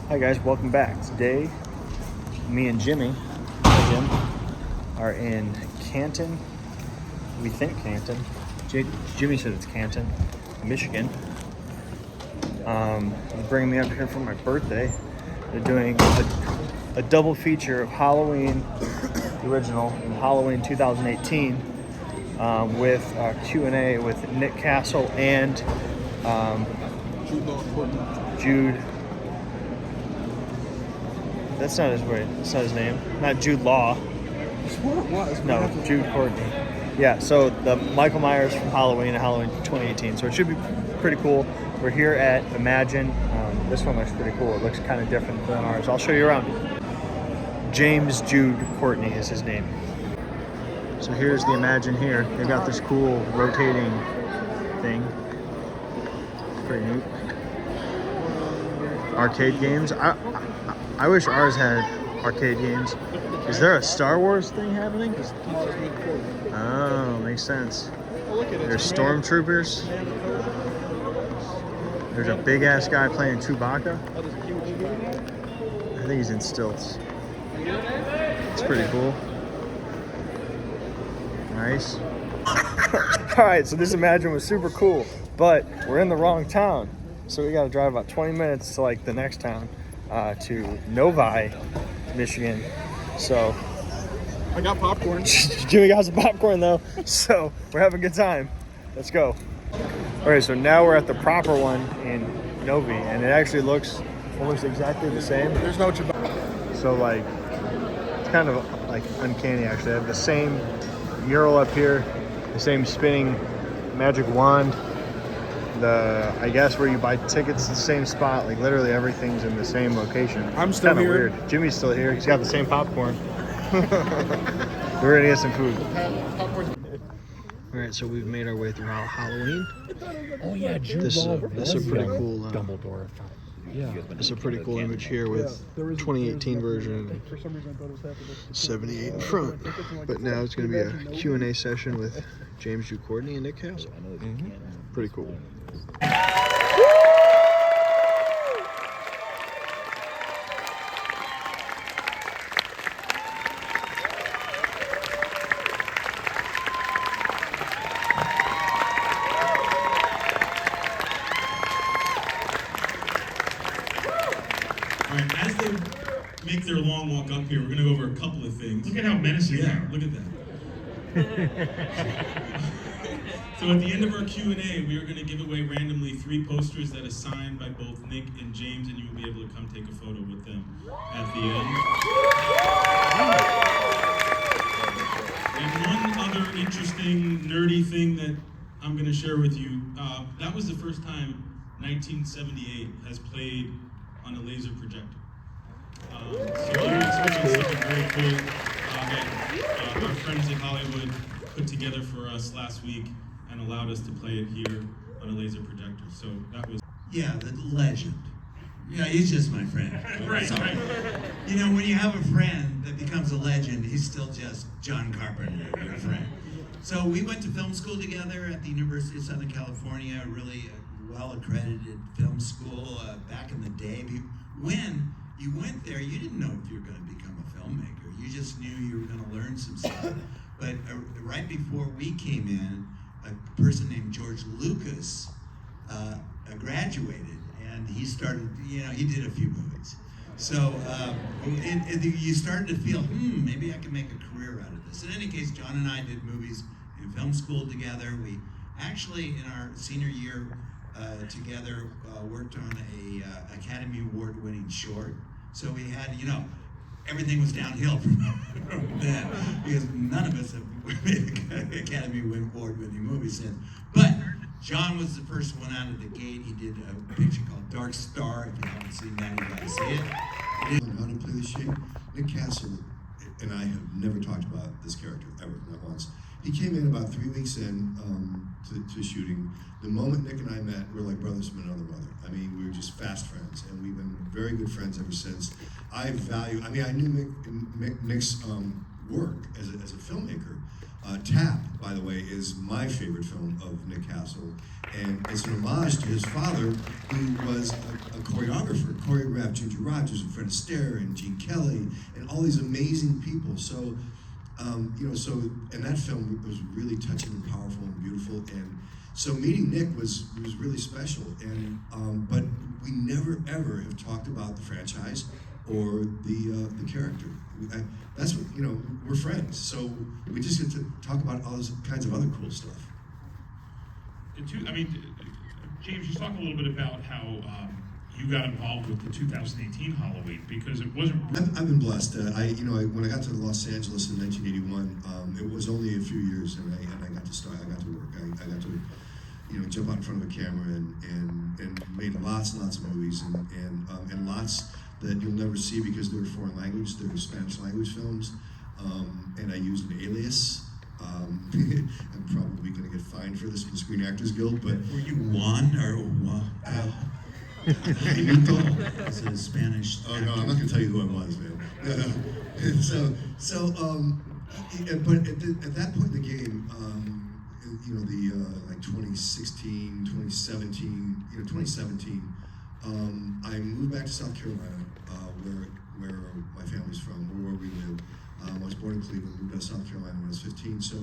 Hi guys, welcome back. Today, me and Jim, are in Canton. We think Canton. Jimmy said it's Canton, Michigan. They're bringing me up here for my birthday. They're doing a double feature of Halloween, the original, and Halloween 2018 with Q&A with Nick Castle and Jude. That's not his name. Not Jude Law. No, Jude Courtney. Yeah, so the Michael Myers from Halloween and Halloween 2018. So it should be pretty cool. We're here at Imagine. This one looks pretty cool. It looks kind of different than ours. I'll show you around. James Jude Courtney is his name. So here's the Imagine here. They've got this cool rotating thing. Pretty neat. Arcade games. I wish ours had arcade games. Is there a Star Wars thing happening? Oh, makes sense. There's stormtroopers. There's a big ass guy playing Chewbacca. I think he's in stilts. It's pretty cool. Nice. Alright, so this Imagine was super cool, but we're in the wrong town. So we gotta drive about 20 minutes to like the next town, to Novi, Michigan. So I got popcorn. Jimmy got some popcorn though, so we're having a good time. Let's go. Alright, so now we're at the proper one in Novi, and it actually looks almost exactly the same. There's no Chewbacca. So like, it's kind of like uncanny actually. I have the same mural up here, the same spinning magic wand. I guess where you buy tickets, the same spot. Like literally everything's in the same location. I'm still Kinda here. Weird. Jimmy's still here. He's got the same popcorn. We're gonna get some food. All right, so we've made our way through Halloween. Oh yeah, Jude This is Law. a pretty cool. Dumbledore. Yeah. It's a pretty cool image here with 2018 version, 78 in front. But now it's going to be a Q&A session with James Jude Courtney and Nick Castle. Pretty cool. All right, as they make their long walk up here, we're gonna go over a couple of things. Look at how menacing they are. Look at that. So at the end of our Q&A, we are gonna give away randomly 3 posters that are signed by both Nick and James, and you will be able to come take a photo with them at the end. And one other interesting, nerdy thing that I'm gonna share with you, that was the first time 1978 has played on a laser projector. So you experienced something very cool that our friends in Hollywood put together for us last week and allowed us to play it here on a laser projector. So that was... Yeah, the legend. Yeah, he's just my friend. Right, So, right. You know, when you have a friend that becomes a legend, he's still just John Carpenter, your friend. So we went to film school together at the University of Southern California, a really well-accredited film school back in the day. When you went there, you didn't know if you were going to become a filmmaker. You just knew you were going to learn some stuff. But right before we came in, a person named George Lucas graduated, and he started, he did a few movies. So you started to feel, maybe I can make a career out of this. In any case, John and I did movies in film school together. We actually, in our senior year together, worked on a Academy Award-winning short. So we had, everything was downhill from then, because none of us have made Academy Award-winning movies since. But John was the first one out of the gate. He did a picture called Dark Star. If you haven't seen that, you gotta see it. How to play the shape. Nick Castle and I have never talked about this character ever, not once. He came in about 3 weeks in to shooting. The moment Nick and I met, we were like brothers from another mother. I mean, we were just fast friends, and we've been very good friends ever since. I knew Nick's work as a filmmaker, Tap, by the way, is my favorite film of Nick Castle, and it's an homage to his father, who was a choreographer, choreographed Ginger Rogers and Fred Astaire and Gene Kelly and all these amazing people. So, and that film was really touching and powerful and beautiful. And so meeting Nick was really special. And but we never ever have talked about the franchise or the character. That's what, we're friends, so we just get to talk about all those kinds of other cool stuff. James, you talk a little bit about how you got involved with the 2018 Halloween, because it wasn't. I've been blessed. When I got to Los Angeles in 1981, it was only a few years, and I got to start. I got to work. I got to, jump out in front of a camera and made lots and lots of movies and lots that you'll never see because they're foreign language. They're Spanish language films, and I used an alias. I'm probably going to get fined for this from the Screen Actors Guild, but Were you Juan or Juan? It's a Spanish. Oh no, I'm not going to tell you who I was, man. But at that point in the game, like 2016, 2017, 2017, I moved back to South Carolina, where my family's from, or where we live. I was born in Cleveland, moved out to South Carolina when I was 15. So,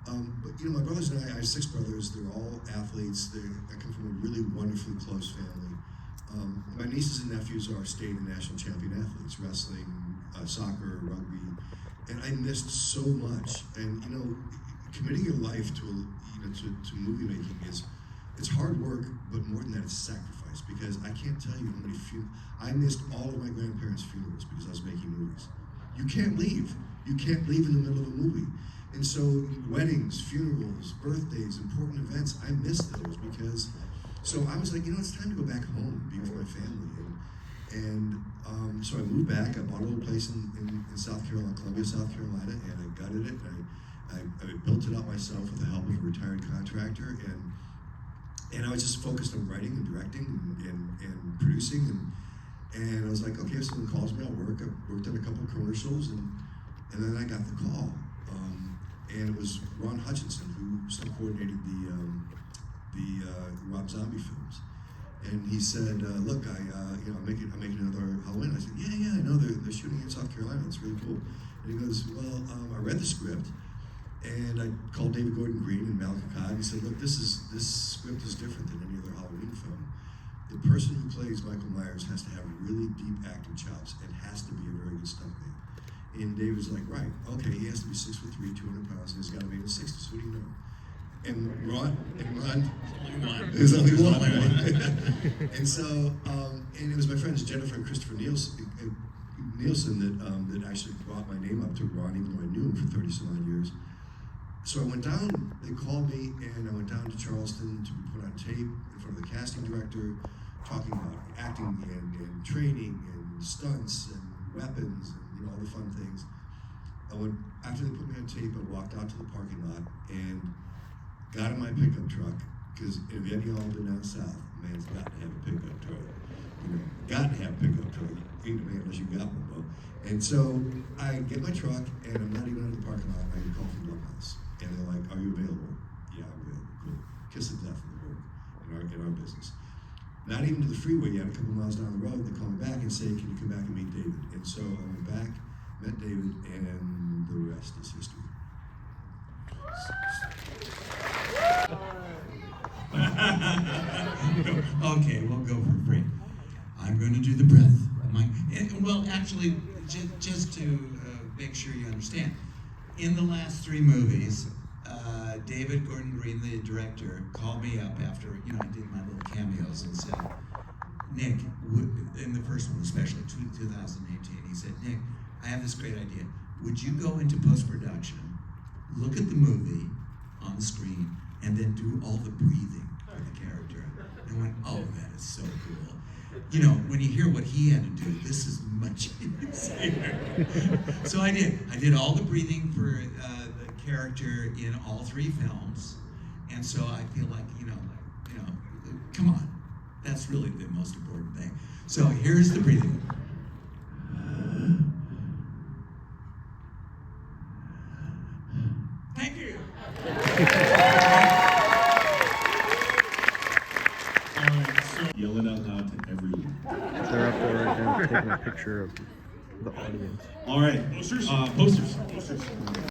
but my brothers and I have 6 brothers. They're all athletes. I come from a really wonderfully close family. My nieces and nephews are state and national champion athletes, wrestling, soccer, rugby, and I missed so much. And committing your life to movie making it's hard work, but more than that, it's sacrifice. Because I can't tell you how many I missed all of my grandparents' funerals because I was making movies. You can't leave. You can't leave in the middle of a movie. And so weddings, funerals, birthdays, important events, I missed those because, so I was like, it's time to go back home and be with my family. And so I moved back. I bought a little place in South Carolina, Columbia, South Carolina, and I gutted it. And I built it up myself with the help of a retired contractor. And I was just focused on writing and directing and producing. And I was like, okay, if someone calls me, I'll work. I worked on a couple of commercials, and then I got the call. And it was Ron Hutchinson who still coordinated the Rob Zombie films. And he said, look, I'm making another Halloween. I said, yeah, I know they're shooting in South Carolina. It's really cool. And he goes, well, I read the script, and I called David Gordon Green and Malcolm Cobb. He said, look, this script is different than any other Halloween film. The person who plays Michael Myers has to have really deep acting chops and has to be a very good stuntman. And Dave was like, right, okay, he has to be 6'3", 200 pounds, and he's got to be in his 60s. What do you know? And Ron, there's only one. And so, and it was my friends Jennifer and Christopher Nielsen that actually brought my name up to Ron, even though I knew him for 30-some odd years. So I went down, they called me, and I went down to Charleston to be put on tape in front of the casting director, talking about acting and training and stunts and weapons and all the fun things. After they put me on tape, I walked out to the parking lot and got in my pickup truck, because if any of y'all been down south, a man's got to have a pickup truck. Got to have a pickup truck. Ain't a man unless you got one, though. And so I get my truck, and I'm not even in the parking lot. I get a call from Blumhouse. And they're like, are you available? Yeah, I'm available. Cool. Kiss of death in the work, in our business. Not even to the freeway yet, a couple miles down the road, they call me back and say, can you come back and meet David? And so I went back, met David, and the rest is history. Okay, we'll go for free. I'm going to do the breath. Well, actually, just to make sure you understand, in the last 3 movies, David Gordon Green, the director, called me up after I did my little cameos and said, Nick, in the first one especially, 2018, he said, Nick, I have this great idea. Would you go into post-production, look at the movie on the screen, and then do all the breathing for the character? And I went, oh, that is so cool. When you hear what he had to do, this is much easier. So I did. I did all the breathing for the character in all 3 films, and so I feel like, come on, that's really the most important thing. So here's the breathing. Thank you. taking a picture of the audience. All right. Posters. Posters.